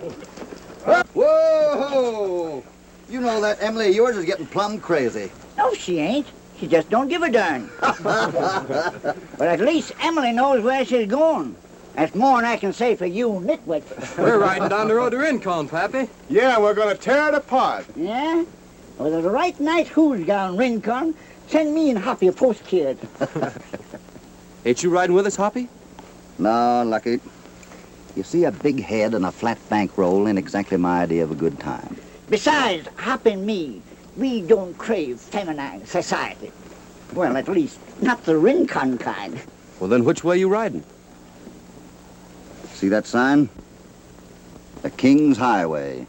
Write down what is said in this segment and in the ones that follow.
ya. Whoa! You know that Emily of yours is getting plumb crazy. No, she ain't. She just don't give a darn. But at least Emily knows where she's going. That's more than I can say for you nitwits. We're riding down the road to Rincon, Pappy. Yeah, we're going to tear it apart. Yeah? Well, the right night who's down Rincon, send me and Hoppy a postcard. Ain't you riding with us, Hoppy? No, Lucky. You see, a big head and a flat bankroll ain't exactly my idea of a good time. Besides, Hoppy and me, we don't crave feminine society. Well, at least, not the Rincon kind. Well, then which way you riding? See that sign? The King's Highway.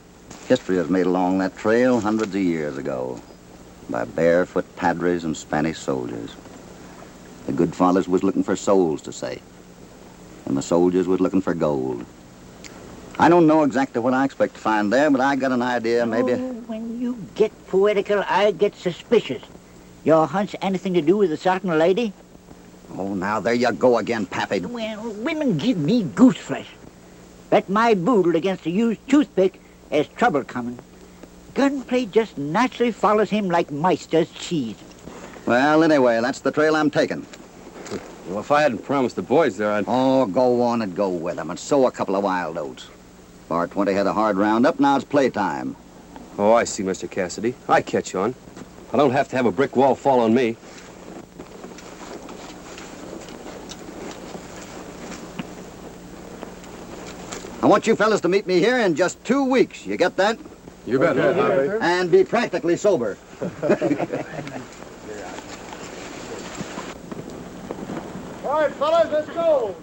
History was made along that trail hundreds of years ago by barefoot padres and Spanish soldiers. The good fathers was looking for souls to save, and the soldiers was looking for gold. I don't know exactly what I expect to find there, but I got an idea, maybe... Oh, when you get poetical, I get suspicious. Your hunch anything to do with a certain lady? Oh, now there you go again, Pappy. Well, women give me goose flesh. Bet my boodle against a used toothpick, there's trouble coming. Gunplay just naturally follows him like mice does cheese. Well, anyway, that's the trail I'm taking. Well, if I hadn't promised the boys there, I'd... Oh, go on and go with them and sow a couple of wild oats. Bar 20 had a hard roundup, now it's playtime. Oh, I see, Mr. Cassidy. I catch on. I don't have to have a brick wall fall on me. I want you fellas to meet me here in just 2 weeks. You get that? You bet, Okay, Hoppy. And be practically sober. All right, fellas, let's go.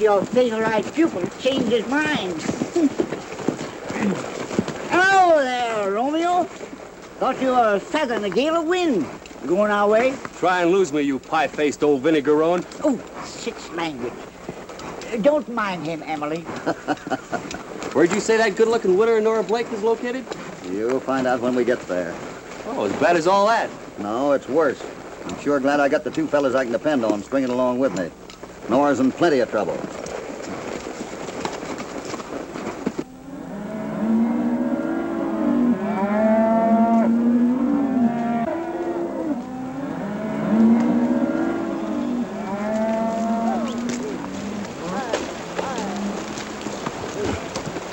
Your visualized pupil changed his mind. Hello there, Romeo. Thought you were a feather in a gale of wind. Going our way? Try and lose me, you pie-faced old vinegarone. Oh, such language. Don't mind him, Emily. Where'd you say that good-looking winner Nora Blake is located? You'll find out when we get there. Oh, as bad as all that. No, it's worse. I'm sure glad I got the 2 fellas I can depend on stringing along with me. Nora's in plenty of trouble.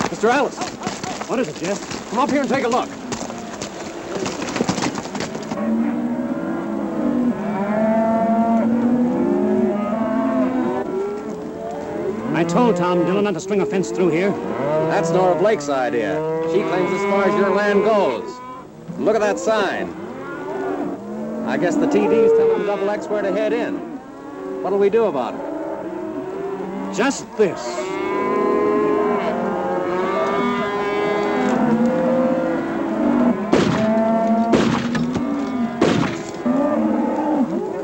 Mr. Alice. What is it, Jeff? Come up here and take a look. I told Tom Dillon not to string a fence through here. That's Nora Blake's idea. She claims as far as your land goes. Look at that sign. I guess the TD's telling Double X where to head in. What'll we do about it? Just this.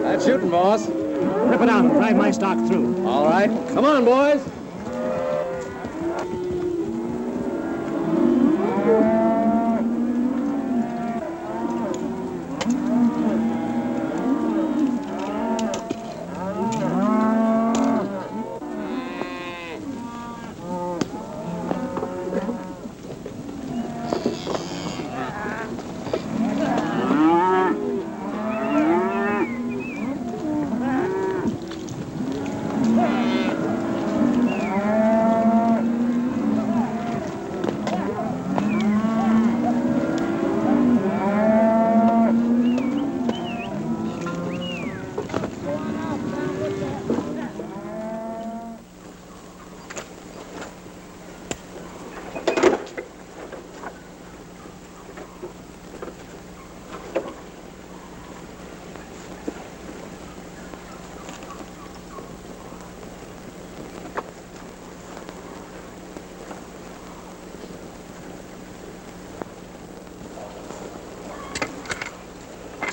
That's shooting, boss. Rip it out and drive my stock through. All right. Come on, boys.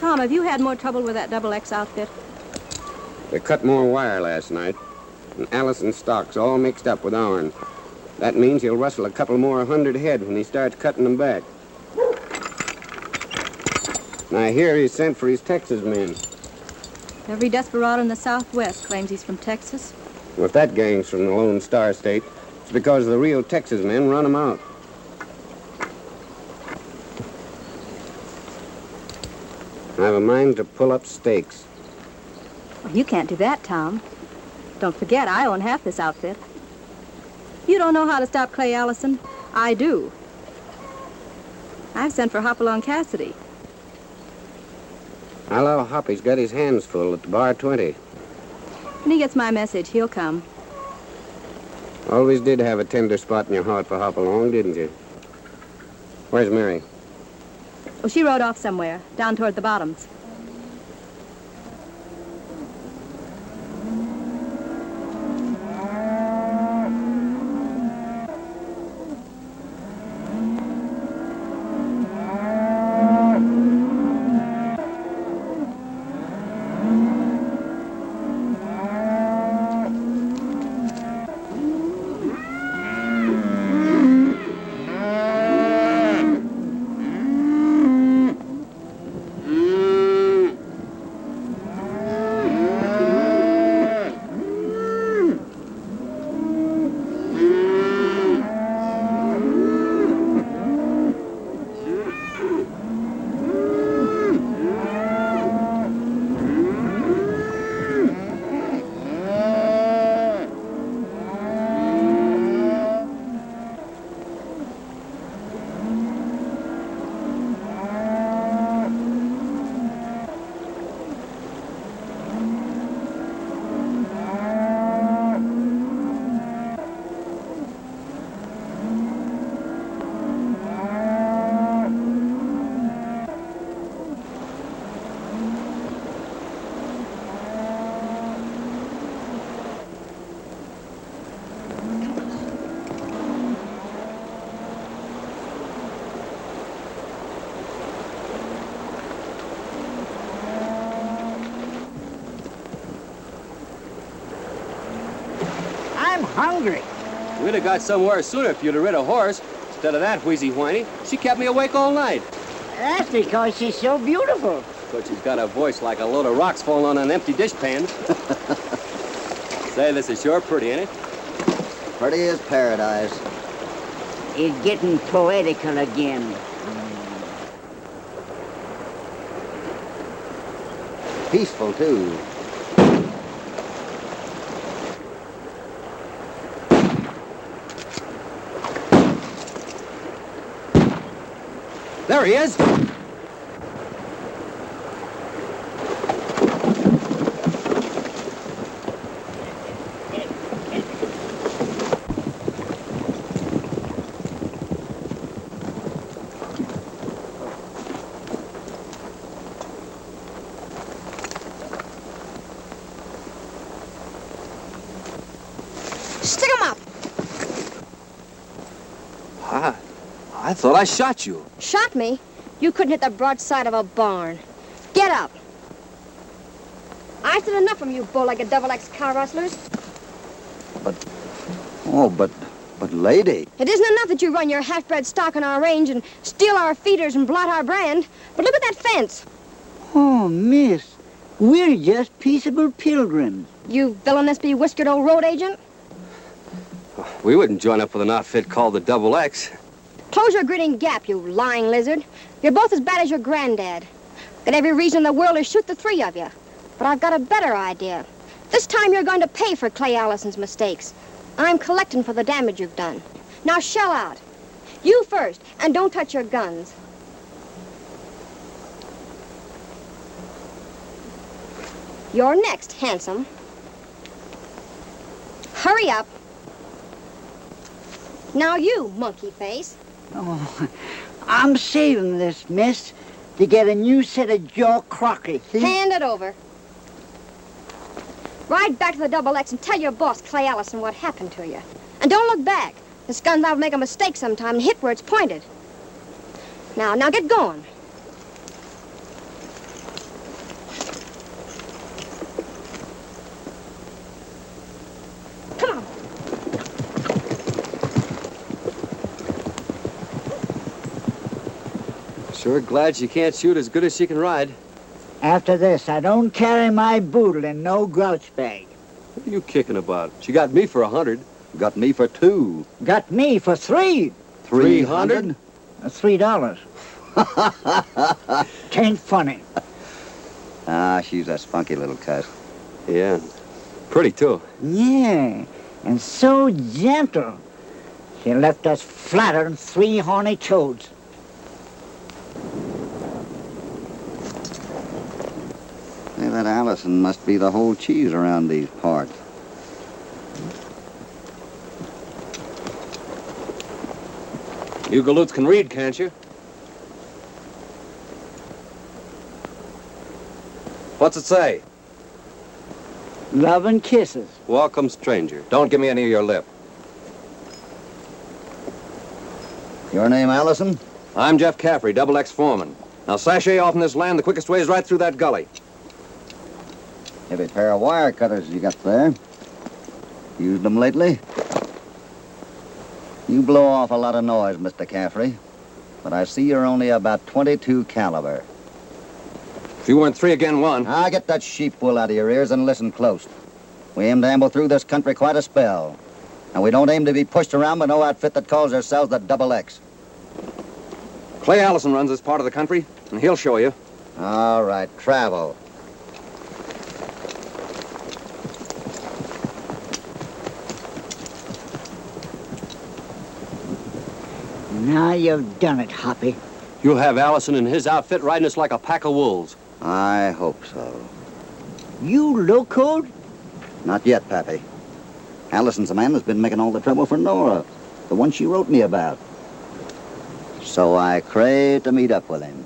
Tom, have you had more trouble with that Double X outfit? They cut more wire last night, and Allison's stock's all mixed up with ourn. That means he'll rustle a couple more 100 head when he starts cutting them back. And I hear he's sent for his Texas men. Every desperado in the Southwest claims he's from Texas. Well, if that gang's from the Lone Star State, it's because the real Texas men run them out. I have a mind to pull up stakes. Well, you can't do that, Tom. Don't forget, I own half this outfit. You don't know how to stop Clay Allison. I do. I've sent for Hopalong Cassidy. I allow Hoppy's got his hands full at the bar 20. When he gets my message, he'll come. Always did have a tender spot in your heart for Hopalong, didn't you? Where's Mary? Oh, she rode off somewhere, down toward the bottoms. Hungry. We'd have got somewhere sooner if you'd have rid a horse. Instead of that wheezy whiny, she kept me awake all night. That's because she's so beautiful. But she's got a voice like a load of rocks falling on an empty dishpan. Say, this is sure pretty, ain't it? Pretty as paradise. It's getting poetical again. Peaceful, too. There he is! Stick him up! I thought I shot you. Shot me? You couldn't hit the broadside of a barn. Get up! I've seen enough from you bow-legged double-X cow rustlers. But lady. It isn't enough that you run your half-bred stock on our range and steal our feeders and blot our brand, but look at that fence. Oh, miss, we're just peaceable pilgrims. You villainous bewhiskered old road agent. We wouldn't join up with an outfit called the Double X. Close your grinning gap, you lying lizard. You're both as bad as your granddad. Got every reason in the world to shoot the three of you. But I've got a better idea. This time you're going to pay for Clay Allison's mistakes. I'm collecting for the damage you've done. Now shell out. You first, and don't touch your guns. You're next, handsome. Hurry up. Now you, monkey face. Oh, I'm saving this, miss, to get a new set of jaw crockery. See? Hand it over. Ride back to the Double X and tell your boss, Clay Allison, what happened to you. And don't look back. This gun's liable to make a mistake sometime and hit where it's pointed. Now get going. Sure glad she can't shoot as good as she can ride. After this, I don't carry my boodle in no grouch bag. What are you kicking about? She got me for 100. Got me for 2. Got me for 3. 300? $3. Tain't funny. Ah, she's a spunky little cuss. Yeah, pretty too. Yeah, and so gentle. She left us flatter than 3 horny toads. Hey, that Allison must be the whole cheese around these parts. You galoots can read, can't you? What's it say? Love and kisses. Welcome, stranger. Don't give me any of your lip. Your name, Allison? I'm Jeff Caffrey, Double X foreman. Now sashay off in this land. The quickest way is right through that gully. Heavy pair of wire cutters you got there. Used them lately? You blow off a lot of noise, Mr. Caffrey. But I see you're only about 22 caliber. If you weren't 3 again 1. Now get that sheep wool out of your ears and listen close. We aim to amble through this country quite a spell. And we don't aim to be pushed around by no outfit that calls themselves the Double X. Clay Allison runs this part of the country, and he'll show you. All right, travel. Now you've done it, Hoppy. You'll have Allison and his outfit riding us like a pack of wolves. I hope so. You locoed? Not yet, Pappy. Allison's the man that's been making all the trouble for Nora, the one she wrote me about. So I crave to meet up with him.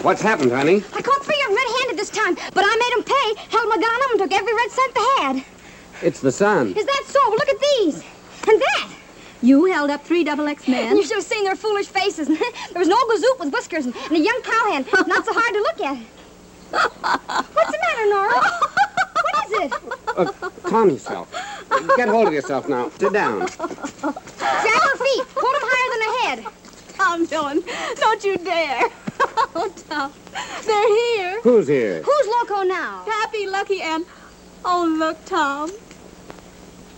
What's happened, honey? I caught 3 of them red-handed this time, but I made them pay, held my gun on them, and took every red cent they had. It's the sun. Is that so? Well, look at these. And that. You held up 3 Double X men. You should have seen their foolish faces. There was an old gazoot with whiskers and a young cowhand. Not so hard to look at. What's the matter, Nora? What is it? Calm yourself. Get hold of yourself now. Sit down. Grab her feet. Hold them higher than her head. Tom Dillon, don't you dare. Oh, Tom, they're here. Who's here? Who's loco now? Pappy, Lucky, and... Oh, look, Tom.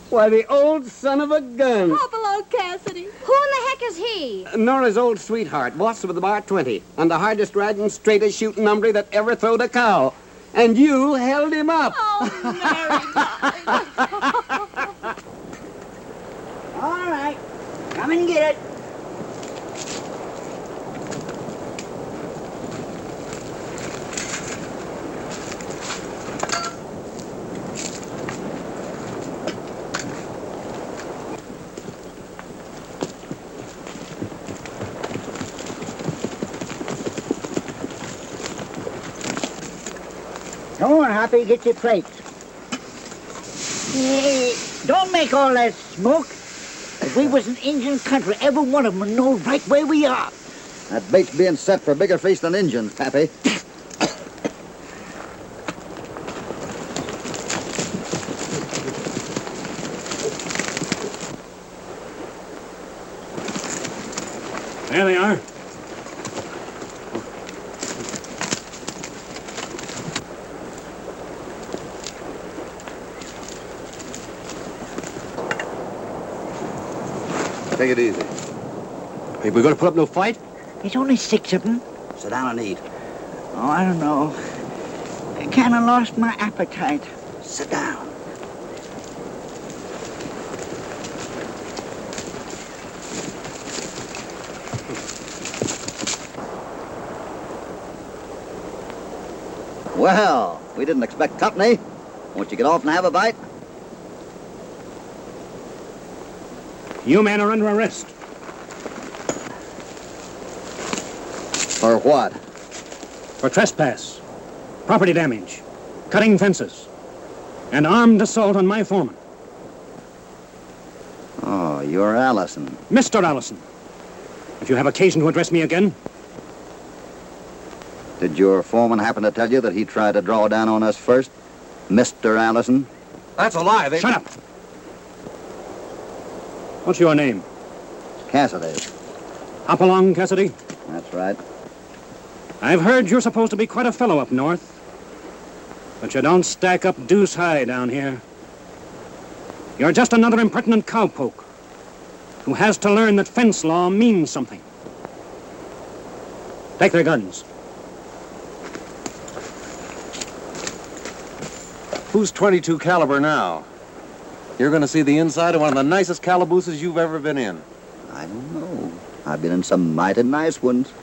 Why, the old son of a gun. Hopalong Cassidy. Who in the heck is he? Nora's old sweetheart, boss of the bar 20, and the hardest riding, straightest shooting hombre that ever throwed a cow. And you held him up. Oh, Mary. All right. Come and get it. Come on, Hoppy, get your plates. Hey, don't make all that smoke. If we was in Indian country, every one of them would know right where we are. That bait's being set for bigger feast than Injuns, Pappy. There they are. Take it easy. Hey, we gonna put up no fight? There's only 6 of them. Sit down and eat. Oh, I don't know. I kind of lost my appetite. Sit down. Well, we didn't expect company. Won't you get off and have a bite? You men are under arrest. For what? For trespass, property damage, cutting fences, and armed assault on my foreman. Oh, you're Allison. Mr. Allison, if you have occasion to address me again, Did your foreman happen to tell you that he tried to draw down on us first? Mr. Allison? That's a lie. They... Shut up. What's your name? Cassidy. Hopalong, Cassidy? That's right. I've heard you're supposed to be quite a fellow up north. But you don't stack up deuce high down here. You're just another impertinent cowpoke who has to learn that fence law means something. Take their guns. Who's 22 caliber now? You're going to see the inside of one of the nicest calabooses you've ever been in. I don't know. I've been in some mighty nice ones.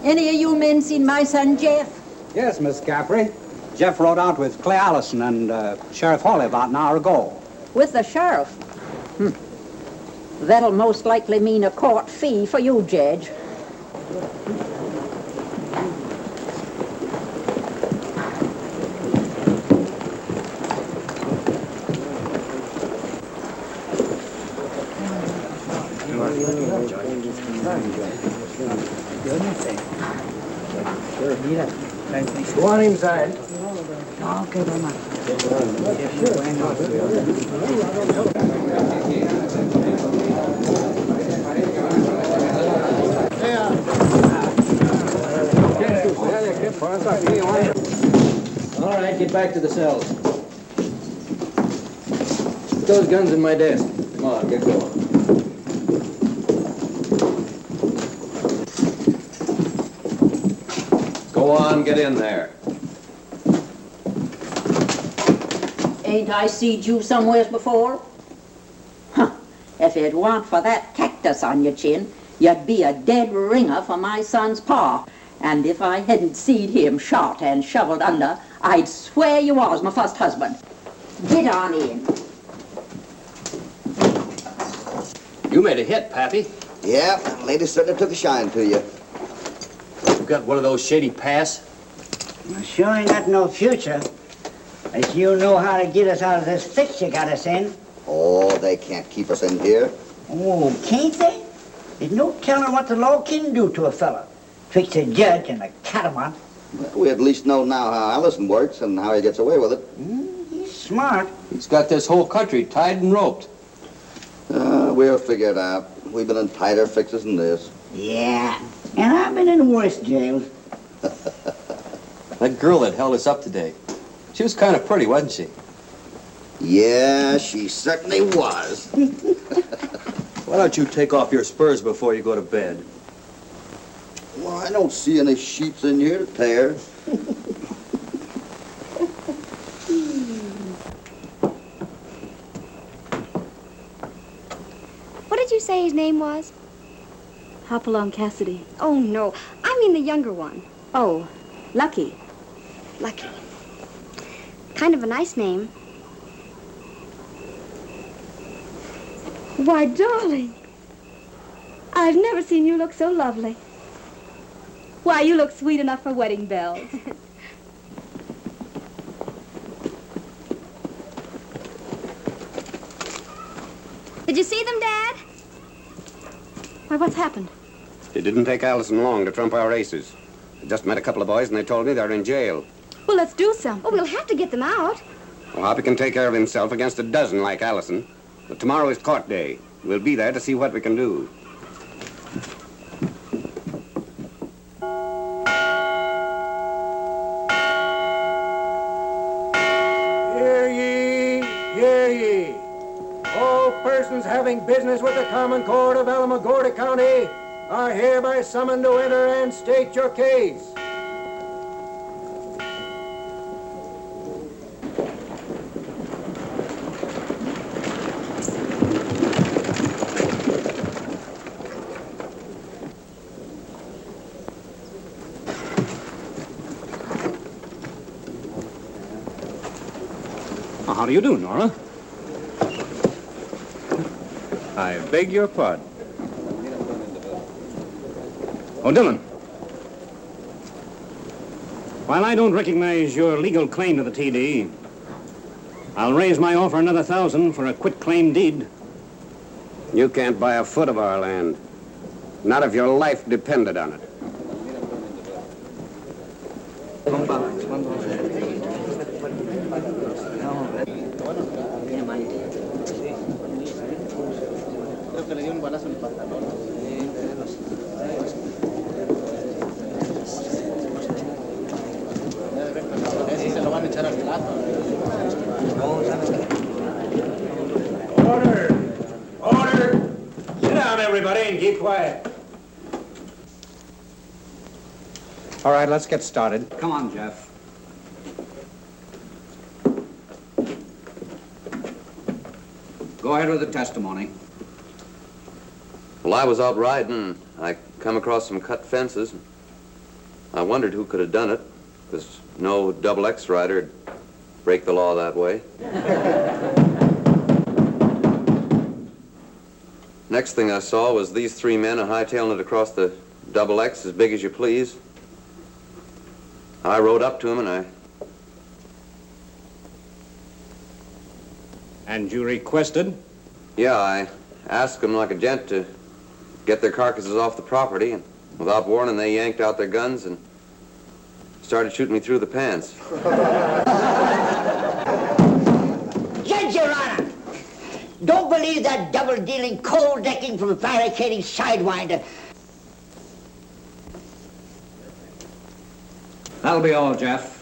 Any of you men seen my son, Jeff? Yes, Miss Capri. Jeff rode out with Clay Allison and Sheriff Hawley about an hour ago. With the sheriff? That'll most likely mean a court fee for you, Judge. Go on inside. Okay, very much. All right, get back to the cells. Put those guns in my desk. Come on, get going. Go on, get in there. Ain't I seed you somewheres before? Huh. If it weren't for that cactus on your chin, you'd be a dead ringer for my son's pa. And if I hadn't seed him shot and shoveled under, I'd swear you was my first husband. Get on in. You made a hit, Pappy. Yeah, lady certainly took a shine to you. You got one of those shady pass? I sure ain't got no future. As you know how to get us out of this fix you got us in. Oh, they can't keep us in here. Oh, can't they? There's no telling what the law can do to a fella. Twixt a judge and a catamount. Well, we at least know now how Allison works and how he gets away with it. He's smart. He's got this whole country tied and roped. We'll figure it out. We've been in tighter fixes than this. Yeah, and I've been in worse jails. That girl that held us up today, she was kind of pretty, wasn't she? Yeah, she certainly was. Why don't you take off your spurs before you go to bed? Well, I don't see any sheets in here to tear. What did you say his name was? Hopalong Cassidy. Oh, no. I mean the younger one. Oh, Lucky. Lucky. Kind of a nice name. Why, darling, I've never seen you look so lovely. Why, you look sweet enough for wedding bells. Did you see them, Dad? Why, what's happened? It didn't take Allison long to trump our aces. I just met a couple of boys and they told me they're in jail. Well, let's do something. Oh, we'll have to get them out. Well, Hoppy can take care of himself against a dozen like Allison. But tomorrow is court day. We'll be there to see what we can do. Hear ye, hear ye. All persons having business with the Common Court of Alamogordo County are hereby summoned to enter and state your case. How do you do, Nora? I beg your pardon. Oh, Dillon. While I don't recognize your legal claim to the TD, I'll raise my offer another 1,000 for a quitclaim deed. You can't buy a foot of our land. Not if your life depended on it. Order! Order! Sit down, everybody, and keep quiet. All right, let's get started. Come on, Jeff. Go ahead with the testimony. Well, I was out riding, and I come across some cut fences. I wondered who could have done it, because no double X rider'd break the law that way. Next thing I saw was these three men hightailing it across the double X as big as you please. I rode up to them, and And you requested? yeah, I asked them like a gent to get their carcasses off the property, and without warning, they yanked out their guns and started shooting me through the pants. Judge, Your Honor, don't believe that double-dealing, cold-decking from fabricating sidewinder. That'll be all, Jeff.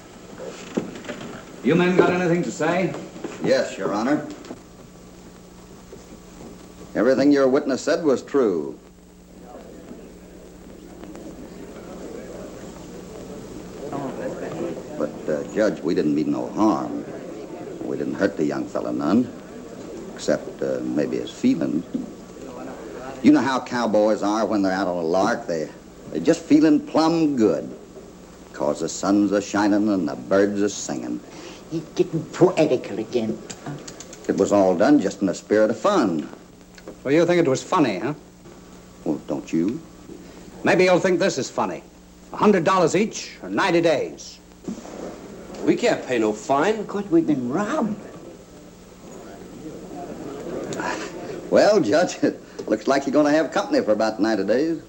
You men got anything to say? Yes, Your Honor. Everything your witness said was true. But, Judge, we didn't mean no harm. We didn't hurt the young fella none, except maybe his feelings. You know how cowboys are when they're out on a lark. They're just feeling plumb good, 'cause the sun's a-shining and the birds a-singing. He's getting poetical again. It was all done just in the spirit of fun. Well, you think it was funny, huh? Well, don't you? Maybe you'll think this is funny. $100 each or 90 days. We can't pay no fine. Because we've been robbed. Well, Judge, it looks like you're going to have company for about 90 days.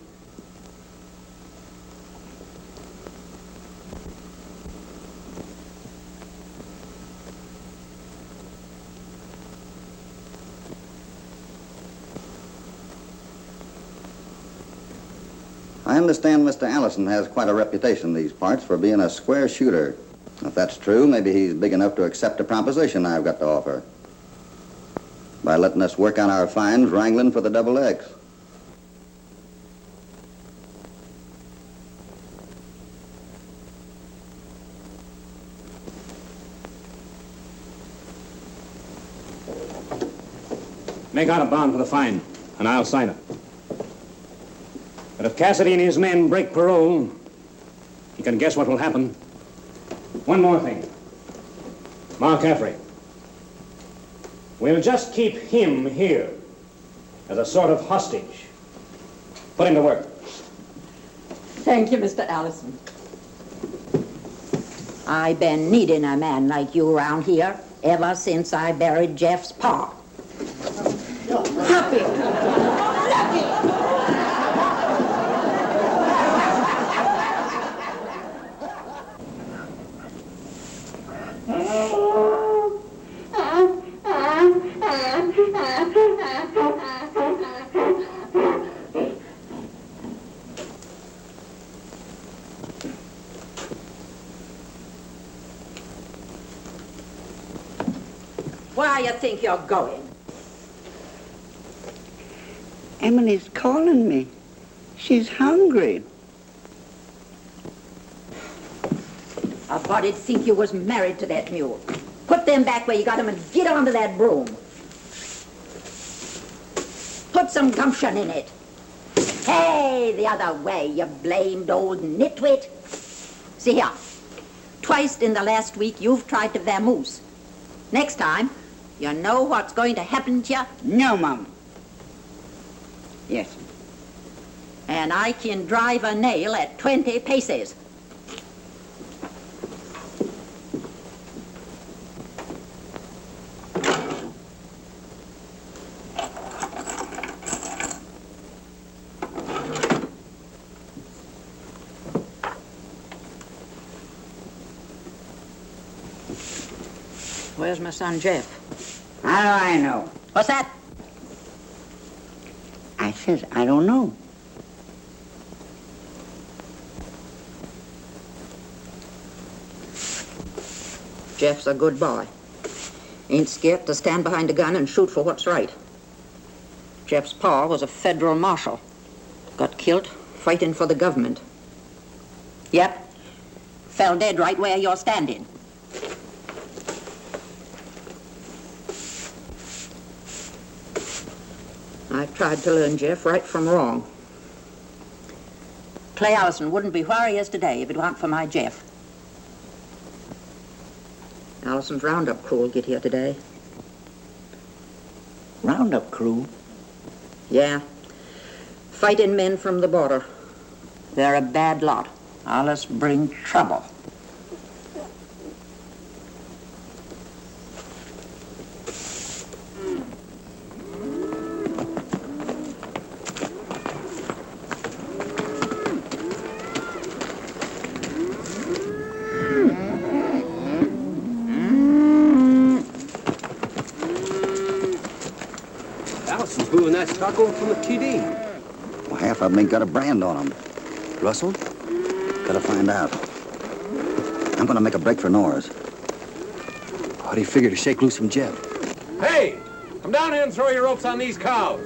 I understand Mr. Allison has quite a reputation in these parts for being a square shooter. If that's true, maybe he's big enough to accept a proposition I've got to offer by letting us work on our fines wrangling for the double X. Make out a bond for the fine, and I'll sign it. But if Cassidy and his men break parole, you can guess what will happen. One more thing. Mark Caffrey. We'll just keep him here as a sort of hostage. Put him to work. Thank you, Mr. Allison. I've been needing a man like you around here ever since I buried Jeff's pa. Hoppy! Lucky! Where you think you're going? Emily's calling me. She's hungry. A body'd think you was married to that mule. Put them back where you got them and get onto that broom. Put some gumption in it. Hey, the other way, you blamed old nitwit. See here. Twice in the last week you've tried to vamoose. Next time, you know what's going to happen to you? No, Mom. Yes. And I can drive a nail at 20 paces. Where's my son Jeff? How do I know? What's that? I says, I don't know. Jeff's a good boy. Ain't scared to stand behind a gun and shoot for what's right. Jeff's pa was a federal marshal. Got killed fighting for the government. Yep. Fell dead right where you're standing. I tried to learn Jeff right from wrong. Clay Allison wouldn't be where he is today if it weren't for my Jeff. Allison's roundup crew will get here today. Roundup crew? Yeah. Fighting men from the border. They're a bad lot. Allus bring trouble. Allison's moving that stock over from the TD. Well, half of them ain't got a brand on them. Rustled? Gotta find out. I'm gonna make a break for Nora's. How do you figure to shake loose from Jeff? Hey, come down here and throw your ropes on these cows.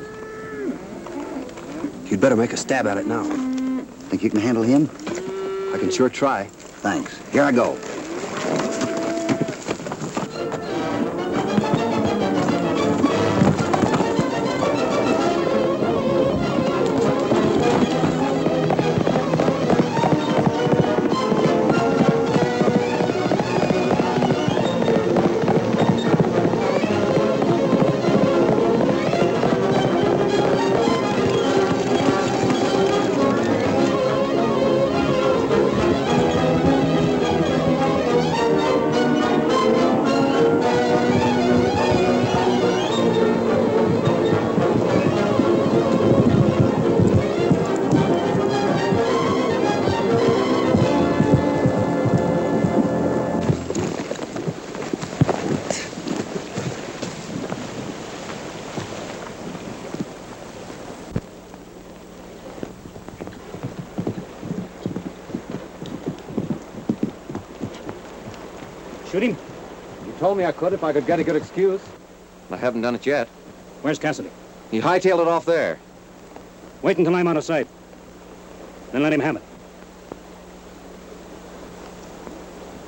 You'd better make a stab at it now. Think you can handle him? I can sure try. Thanks. Here I go. Shoot him? You told me I could if I could get a good excuse. I haven't done it yet. Where's Cassidy? He hightailed it off there. Wait until I'm out of sight. Then let him have it.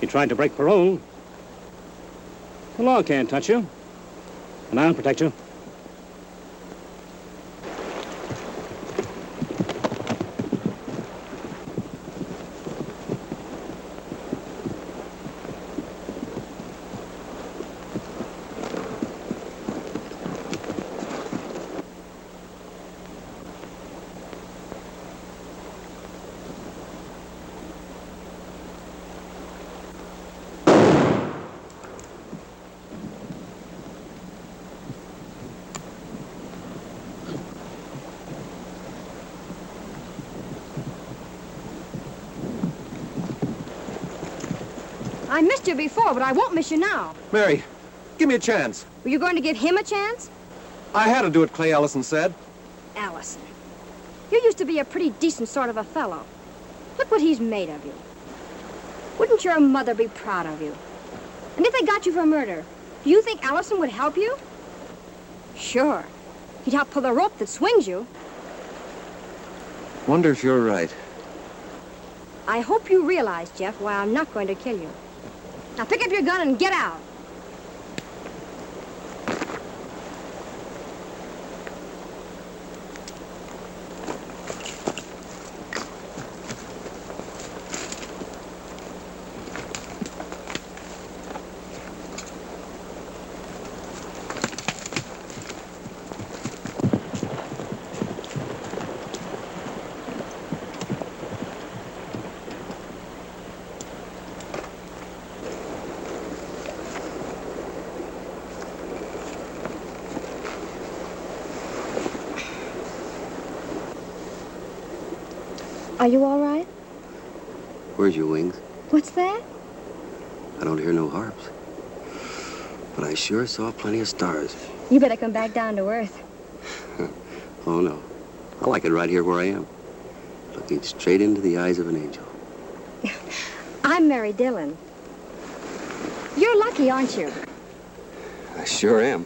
He tried to break parole. The law can't touch you. And I'll protect you. I missed you before, but I won't miss you now. Mary, give me a chance. Were you going to give him a chance? I had to do what Clay Allison said. Allison, you used to be a pretty decent sort of a fellow. Look what he's made of you. Wouldn't your mother be proud of you? And if they got you for murder, do you think Allison would help you? Sure. He'd help pull the rope that swings you. Wonder if you're right. I hope you realize, Jeff, why I'm not going to kill you. Now pick up your gun and get out. Are you all right? Where's your wings? What's that? I don't hear no harps. but I sure saw plenty of stars. You better come back down to earth. Oh, no. I like it right here where I am, looking straight into the eyes of an angel. I'm Mary Dillon. You're lucky, aren't you? I sure am.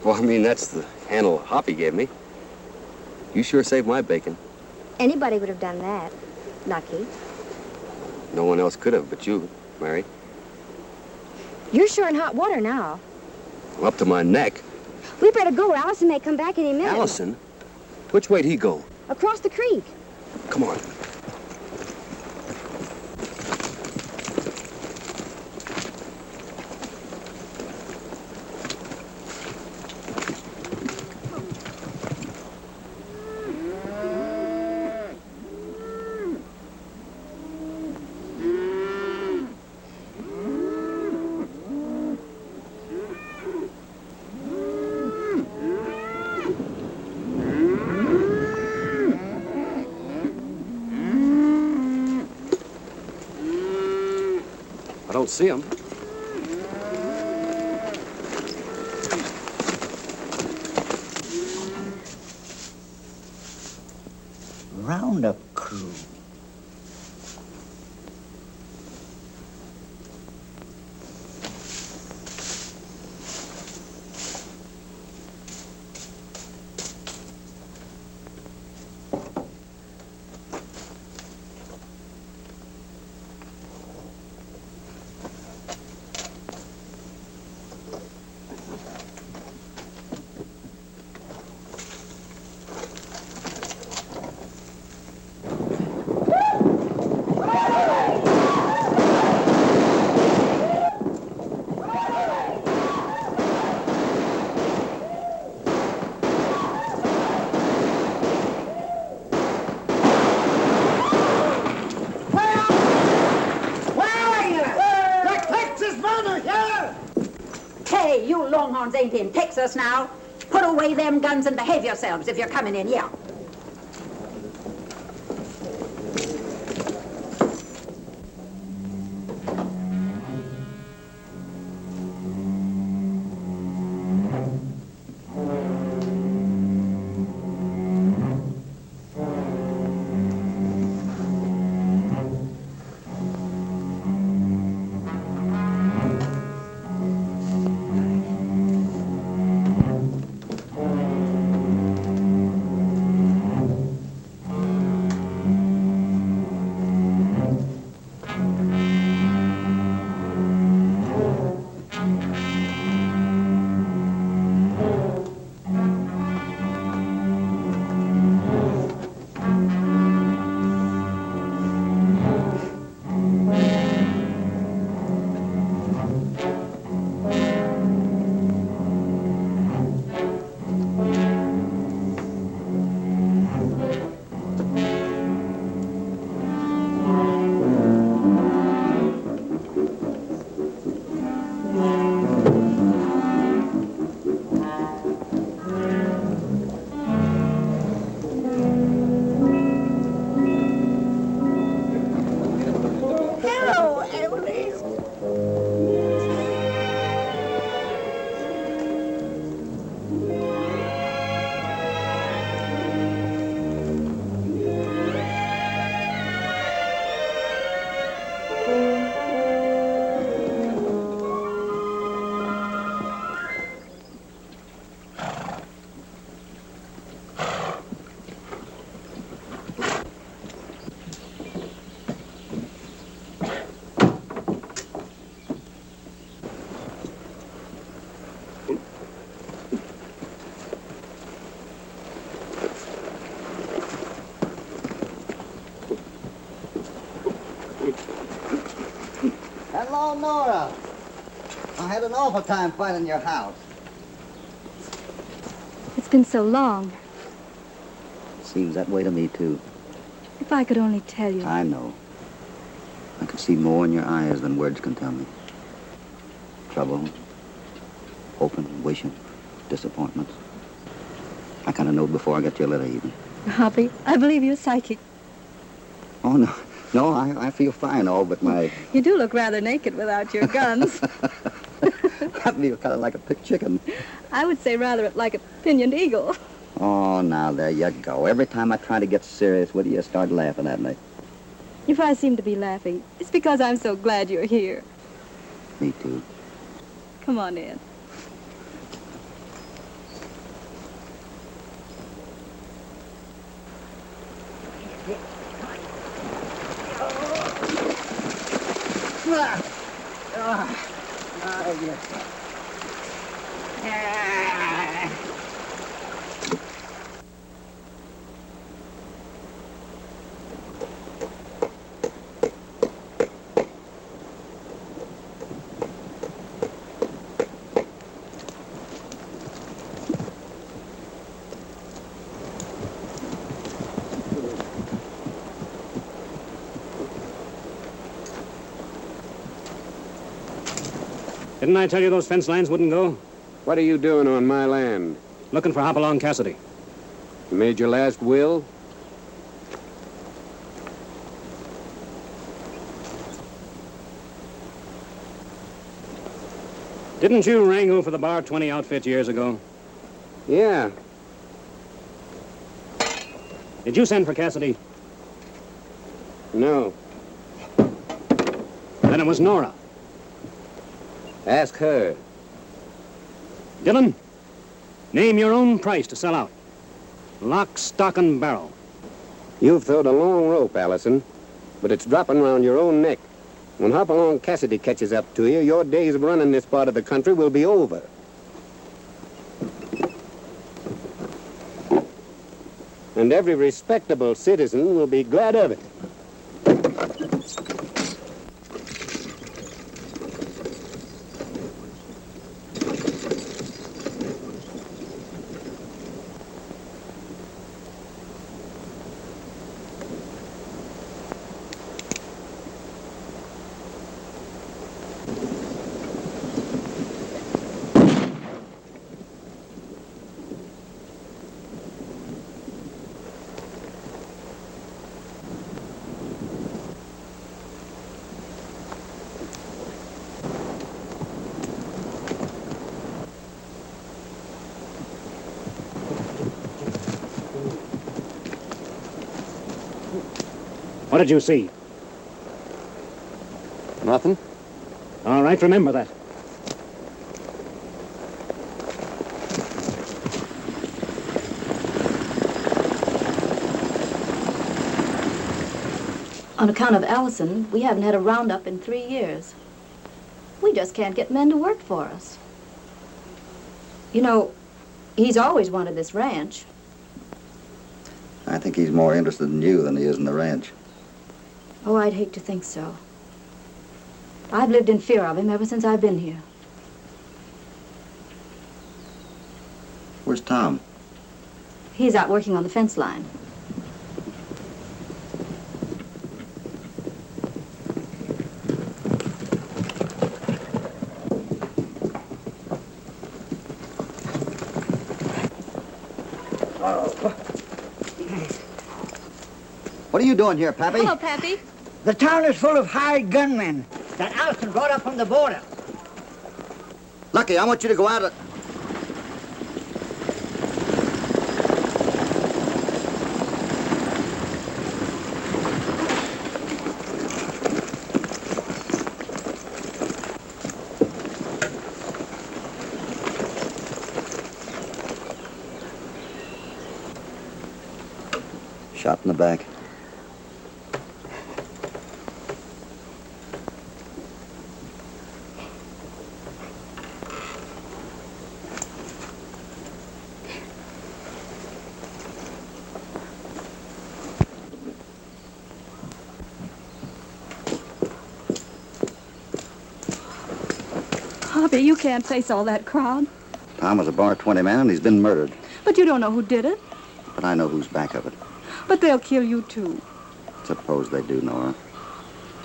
Well, I mean, that's the handle Hoppy gave me. You sure saved my bacon. Anybody would have done that. Lucky. No one else could have but you, Mary. You're sure in hot water now. I'm up to my neck. We better go. Allison may come back any minute. Allison? Which way'd he go? Across the creek. Come on. I don't see him. Roundup crew. Hey, you longhorns ain't in Texas now. Put away them guns and behave yourselves if you're coming in here. Hello, Nora. I had an awful time finding your house. It's been so long. Seems that way to me, too. If I could only tell you. I know. I could see more in your eyes than words can tell me. Trouble, hoping, wishing, disappointments. I kind of knowed before I got your letter, even. Hoppy, I believe you're psychic. Oh, no. No, I feel fine, all but my... You do look rather naked without your guns. That feels kind of like a picked chicken. I would say rather like a pinioned eagle. Oh, now there you go. Every time I try to get serious with you, you start laughing at me. If I seem to be laughing, it's because I'm so glad you're here. Me too. Come on in. Didn't I tell you those fence lines wouldn't go? What are you doing on my land? Looking for Hopalong Cassidy. You made your last will? Didn't you wrangle for the Bar 20 outfit years ago? Yeah. Did you send for Cassidy? No. Then it was Nora. Ask her. Dillon, name your own price to sell out. Lock, stock, and barrel. You've thrown a long rope, Allison, but it's dropping round your own neck. When Hopalong Cassidy catches up to you, your days of running this part of the country will be over. And every respectable citizen will be glad of it. What did you see? Nothing. All right, remember that. On account of Allison, we haven't had a roundup in 3 years. We just can't get men to work for us. You know, he's always wanted this ranch. I think he's more interested in you than he is in the ranch. Oh, I'd hate to think so. I've lived in fear of him ever since I've been here. Where's Tom? He's out working on the fence line. What are you doing here, Pappy? Hello, Pappy. The town is full of hired gunmen that Allison brought up from the border. Lucky, I want you to go out. Shot in the back. Hoppy, you can't face all that crowd. Tom was a Bar 20 man and he's been murdered. But you don't know who did it. But I know who's back of it. But they'll kill you, too. Suppose they do, Nora.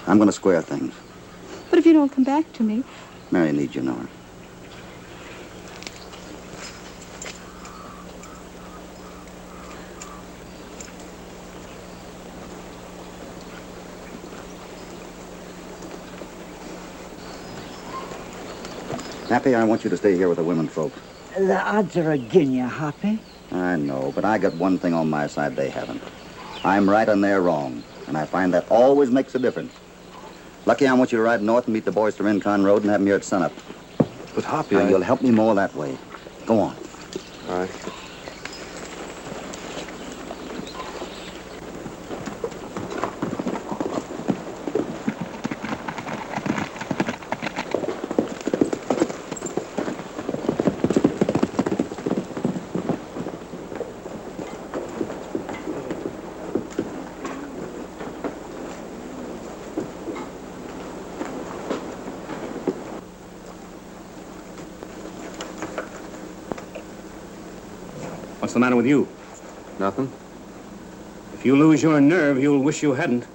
I'm going to square things. But if you don't come back to me... Mary needs you, Nora. Pappy, I want you to stay here with the women folk. The odds are agin you, Hoppy. I know, but I got one thing on my side they haven't. I'm right and they're wrong, and I find that always makes a difference. Lucky I want you to ride north and meet the boys to Rincon Road and have them here at sunup. But Hoppy, Now, you'll help me more that way. Go on. All right. What's the matter with you? Nothing. If you lose your nerve, you'll wish you hadn't.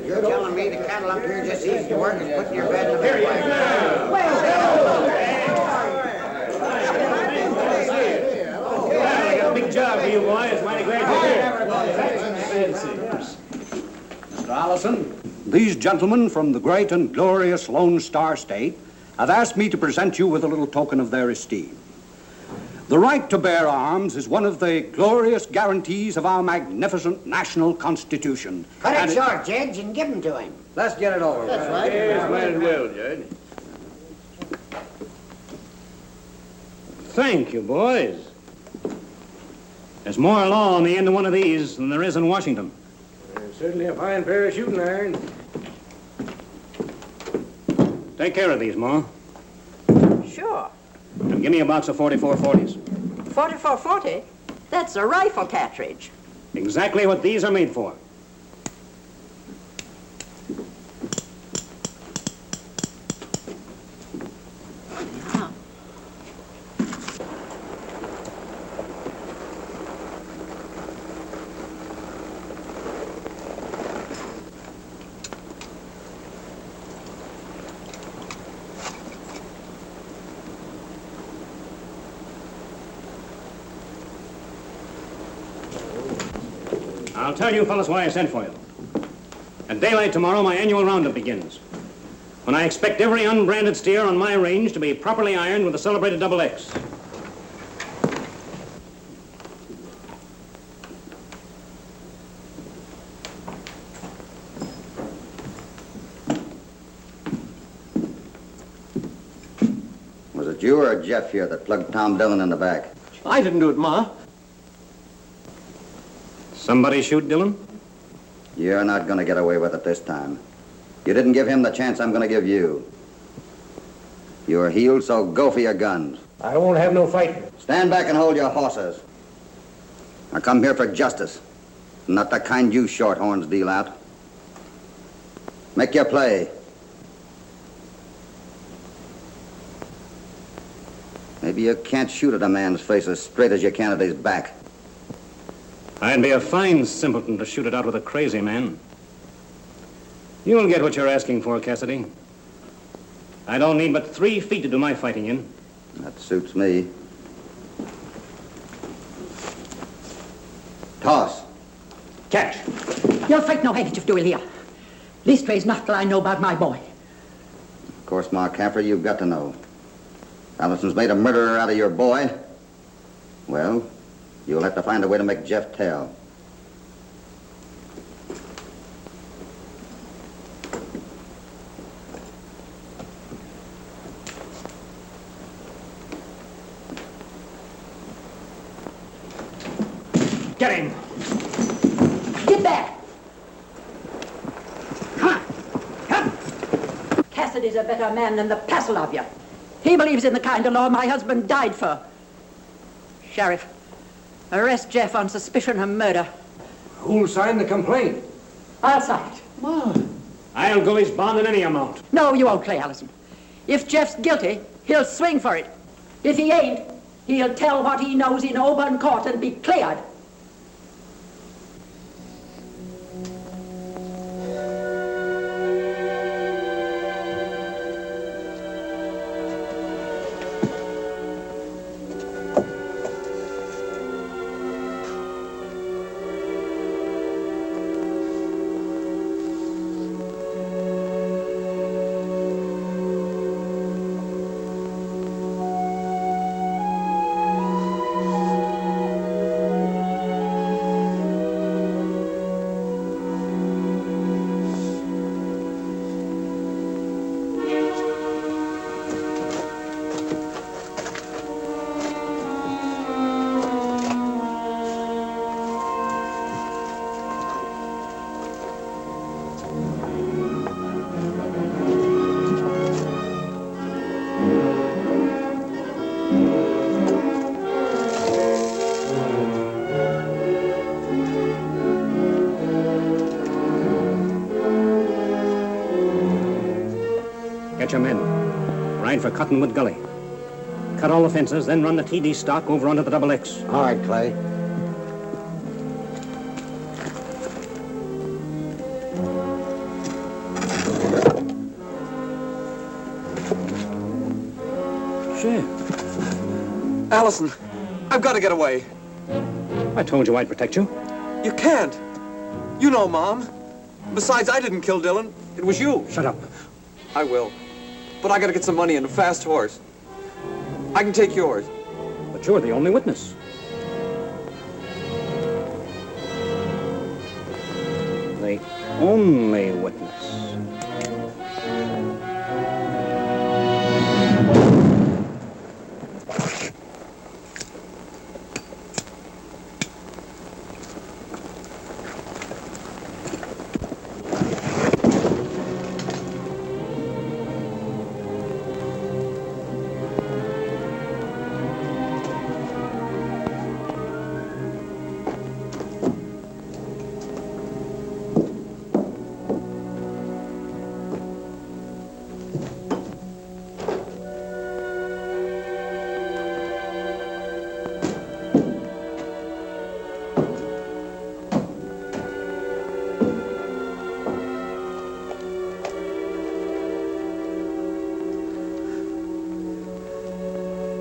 You're telling me the cattle up here just easy to work as putting your bed in the bed. I got a big job for you boys. Mighty glad you're here. Mr. Allison, these gentlemen from the great and glorious Lone Star State have asked me to present you with a little token of their esteem. The right to bear arms is one of the glorious guarantees of our magnificent national constitution. Cut it short, Judge, and give them to him. Let's get it over with. That's right. Yes, might as well, Judge. Thank you, boys. There's more law on the end of one of these than there is in Washington. Certainly a fine pair of shooting irons. Take care of these, Ma. Sure. And give me a box of 4440s. 4440? That's a rifle cartridge. Exactly what these are made for. I'll tell you fellas why I sent for you. At daylight tomorrow, my annual roundup begins, when I expect every unbranded steer on my range to be properly ironed with the celebrated Double X. Was it you or Jeff here that plugged Tom Dillon in the back? I didn't do it, Ma. Somebody shoot Dillon? You're not going to get away with it this time. You didn't give him the chance I'm going to give you. You're healed, so go for your guns. I won't have no fighting. Stand back and hold your horses. I come here for justice, not the kind you shorthorns deal out. Make your play. Maybe you can't shoot at a man's face as straight as you can at his back. I'd be a fine simpleton to shoot it out with a crazy man. You'll get what you're asking for, Cassidy. I don't need but 3 feet to do my fighting in. That suits me. Toss. Catch. You'll fight no handkerchief duel here. Leastways not till I know about my boy. Of course, Ma Camper, you've got to know. Allison's made a murderer out of your boy. Well, you'll have to find a way to make Jeff tell. Get him. Get back. Come on. Come. Cassidy's a better man than the passel of you. He believes in the kind of law my husband died for. Sheriff, arrest Jeff on suspicion of murder. Who'll sign the complaint? I'll sign it. I'll go his bond in any amount. No, you won't, Clay Allison. If Jeff's guilty, he'll swing for it. If he ain't, he'll tell what he knows in open court and be cleared. Get your men. Ride for Cottonwood Gully. Cut all the fences, then run the TD stock over onto the Double X. All right, Clay. Shit. Allison, I've got to get away. I told you I'd protect you. You can't. You know, Mom. Besides, I didn't kill Dylan. It was you. Shut up. I will. But I got to get some money and a fast horse. I can take yours. But you're the only witness. The only witness.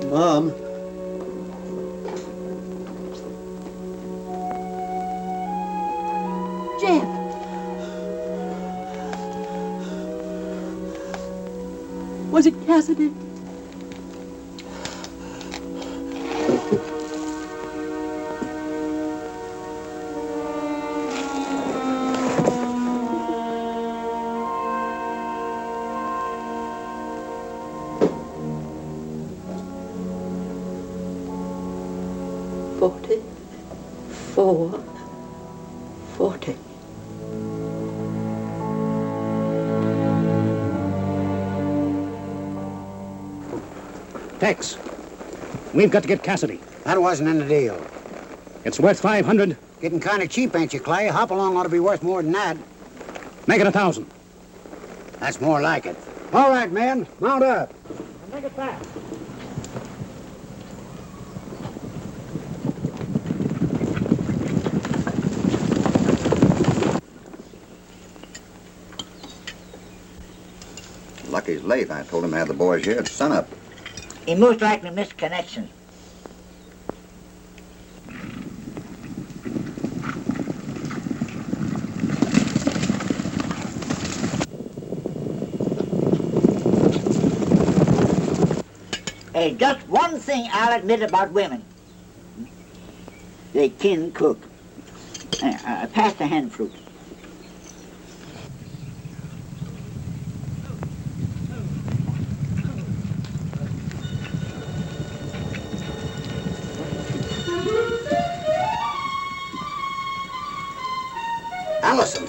Mom. Jeff. Was it Cassidy? Tex, we've got to get Cassidy. That wasn't in the deal. It's worth 500. Getting kind of cheap, ain't you, Clay? Hopalong ought to be worth more than that. Make it 1,000. That's more like it. All right, men, mount up. Make it fast. Lucky's late. I told him to have the boys here at sunup. He most likely missed connection. Hey, just one thing I'll admit about women. They can cook. Pass the hand fruit. Allison.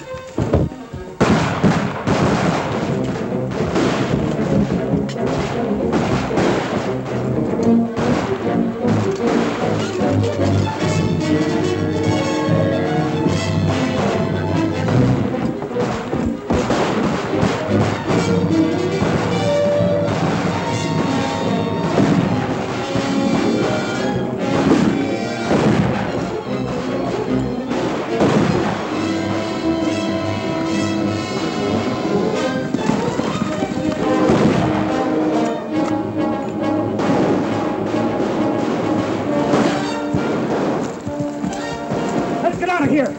Here.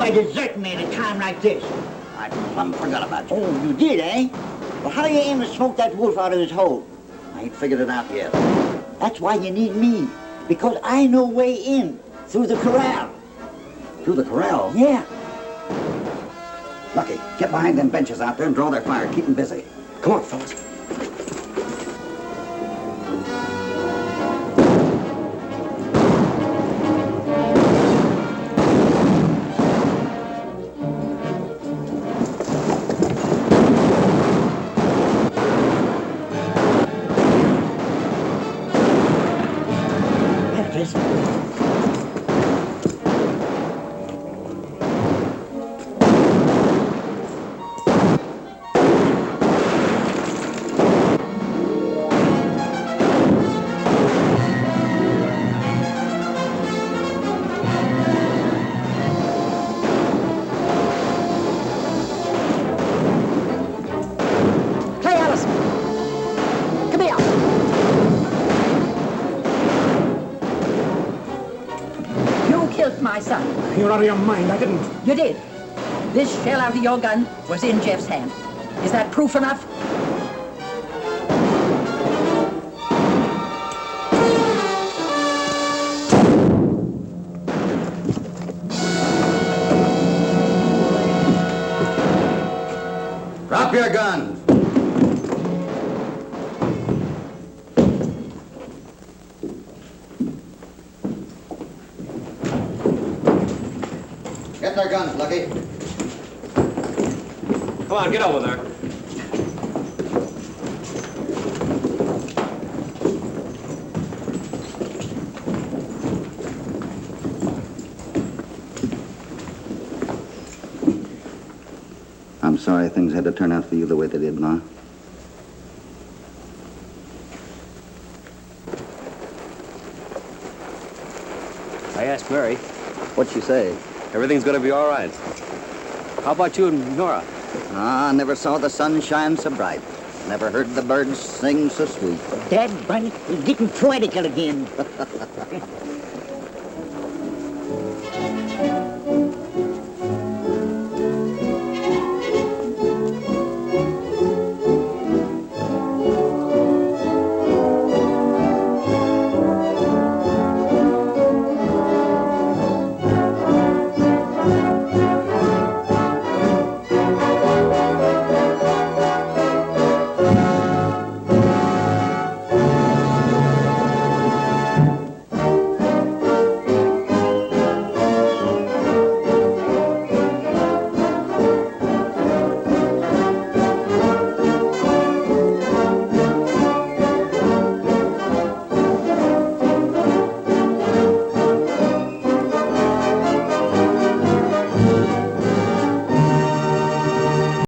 Why desert me at a time like this? I plumb forgot about you. Oh, you did, eh? Well, how do you aim to smoke that wolf out of his hole? I ain't figured it out yet. That's why you need me, because I know way in, through the corral. Through the corral? Yeah. Lucky, get behind them benches out there and draw their fire. Keep them busy. Come on, fellas. My son. You're out of your mind. I didn't. You did. This shell out of your gun was in Jeff's hand. Is that proof enough? Drop your guns. Get their guns, Lucky. Come on, get over there. I'm sorry things had to turn out for you the way they did, Ma. I asked Mary. What'd she say? Everything's gonna be all right. How about you and Nora? Ah, never saw the sun shine so bright. Never heard the birds sing so sweet. Dad, Bunny, he's getting poetical again.